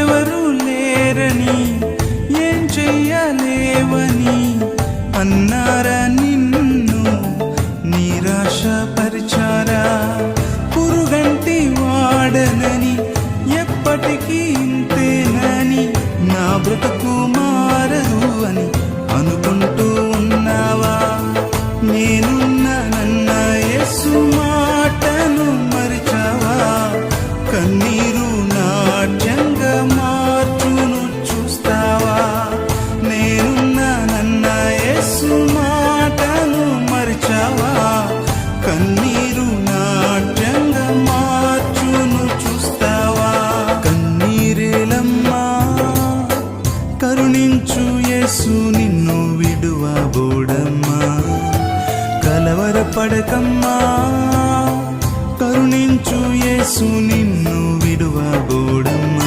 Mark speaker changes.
Speaker 1: నాకెవరు లేరని, ఏం చెయ్యలేవని అన్నారా నిన్ను నిరాశపరిచారా? పురుగంటి వాడనని, ఎప్పటికీ ఇంతేనని, నా బ్రతుకు మారదు అని అనుకుంటూ ఉన్నావా? నేనున్నానన్న యేసు మాటను మరిచావా? కన్నీరు నాట్యంగా మార్చును చూస్తావా? నేనున్నానన్న యేసు మాటను మరిచావా? కన్నీరు నాట్యంగా మార్చును చూస్తావా? కన్నీరేలమ్మా, కరుణించు యేసు నిన్ను విడువబోడమ్మా. కలవరపడకమ్మా, కరుణించు యేసు నిన్ను